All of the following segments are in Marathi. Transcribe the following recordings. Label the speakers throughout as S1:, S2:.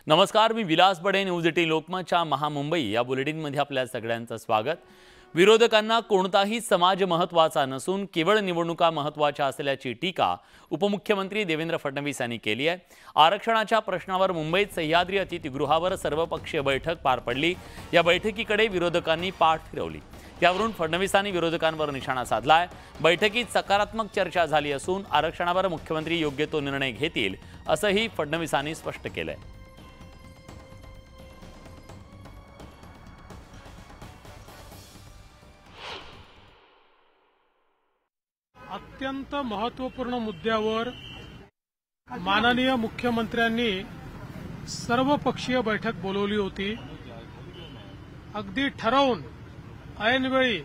S1: नमस्कार, मी विलास बडे. न्यूज 18 लोकमतच्या महामुंबई या बुलेटिनमध्ये आपल्या सगळ्यांचं स्वागत. विरोधकांना कोणताही समाज महत्त्वाचा नसून केवळ निवडणुका महत्त्वाच्या असल्याची टीका उपमुख्यमंत्री देवेंद्र फडणवीस यांनी केली आहे. आरक्षणाच्या प्रश्नावर मुंबईत सह्याद्री अतिथीगृहावर सर्वपक्षीय बैठक पार पडली. या बैठकीकडे विरोधकांनी पाठ फिरवली. त्यावरून फडणवीसांनी विरोधकांवर निशाणा साधलाय. बैठकीत सकारात्मक चर्चा झाली असून आरक्षणावर मुख्यमंत्री योग्य तो निर्णय घेतील असंही फडणवीसांनी स्पष्ट केलंय.
S2: अत्यंत महत्त्वपूर्ण मुद्द्यावर माननीय मुख्यमंत्र्यांनी सर्वपक्षीय बैठक बोलवली होती. अगदी ठरवून ऐनवेळी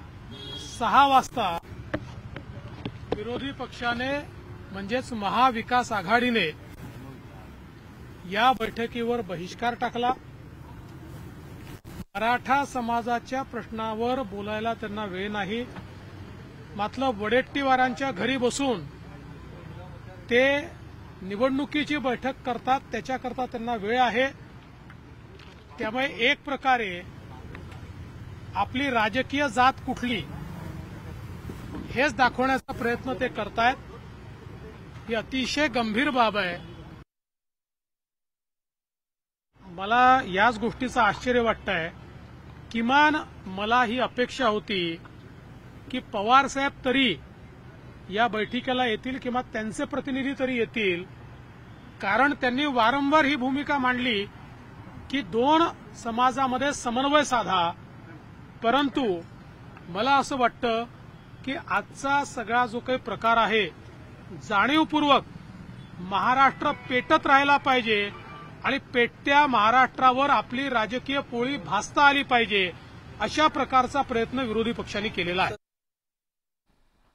S2: 6 वाजता विरोधी पक्षाने म्हणजेच महाविकास आघाडीने या बैठकीवर बहिष्कार टाकला. मराठा समाजाच्या प्रश्नावर बोलायला त्यांना वेळ नाही. मात्र वडेट्टीवारांच्या घरी बसून ते निवडणुकीची बैठक करतात, त्याच्याकरता त्यांना वेळ आहे. त्यामुळे एक प्रकारे आपली राजकीय जात कुठली हेच दाखवण्याचा प्रयत्न ते करतायत. ही अतिशय गंभीर बाब आहे. मला याच गोष्टीचं आश्चर्य वाटतंय. किमान मला ही अपेक्षा होती की पवार साहेब तरी या बैठकीला येतील किंवा त्यांचे प्रतिनिधी तरी येतील, कारण त्यांनी वारंवार ही भूमिका मांडली की 2 समाजामध्ये समन्वय साधा. परंतु मला असं वाटतं की आजचा सगळा जो काही प्रकार आहे जाणीवपूर्वक महाराष्ट्र पेटत राहिला पाहिजे आणि पेटत्या महाराष्ट्रावर आपली राजकीय पोळी भासता आली पाहिजे, अशा प्रकारचा प्रयत्न विरोधी पक्षांनी केलेला आहे.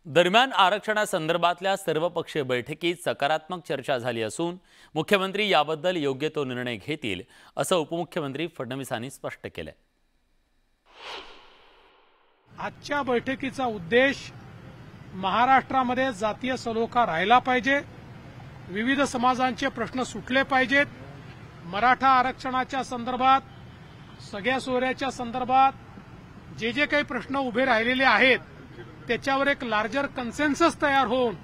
S1: दरम्यान आरक्षणासंदर्भातल्या सर्वपक्षीय बैठकीत सकारात्मक चर्चा झाली असून मुख्यमंत्री याबद्दल योग्य तो निर्णय घेतील असं उपमुख्यमंत्री फडणवीसांनी स्पष्ट केलंय.
S2: आजच्या बैठकीचा उद्देश महाराष्ट्रामध्ये जातीय सलोखा राहिला पाहिजे, विविध समाजांचे प्रश्न सुटले पाहिजेत. मराठा आरक्षणाच्या संदर्भात, सगळ्या सोयऱ्याच्या संदर्भात जे काही प्रश्न उभे राहिलेले आहेत त्याच्यावर एक लार्जर कन्सेन्सस तयार होऊन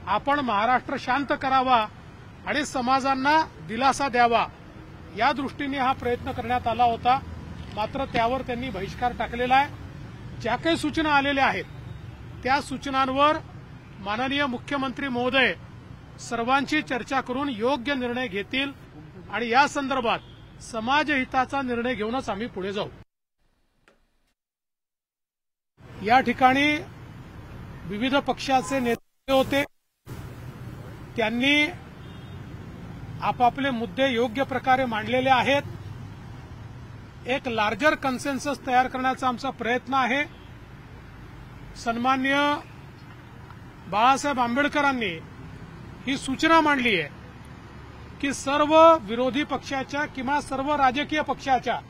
S2: आपण महाराष्ट्र शांत करावा आणि समाजांना दिलासा द्यावा, या दृष्टीने हा प्रयत्न करण्यात आला होता. मात्र त्यावर त्यांनी बहिष्कार टाकलेला आहे. ज्या काही सूचना आलेल्या आहेत त्या सूचनांवर माननीय मुख्यमंत्री महोदय सर्वांची चर्चा करून योग्य निर्णय घेतील आणि या संदर्भात समाजहिताचा निर्णय घेऊनच आम्ही पुढे जाऊ. या ठिकाणी विविध पक्षाचे नेते होते. त्यांनी आपापले मुद्दे योग्य प्रकारे मांडलेले आहेत. एक लार्जर कन्सेन्सस तयार करण्याचा आमचा प्रयत्न आहे. सन्माननीय बाळासाहेब आंबेडकरांनी ही सूचना मांडली आहे की सर्व विरोधी पक्षाच्या किंवा सर्व राजकीय पक्षाच्या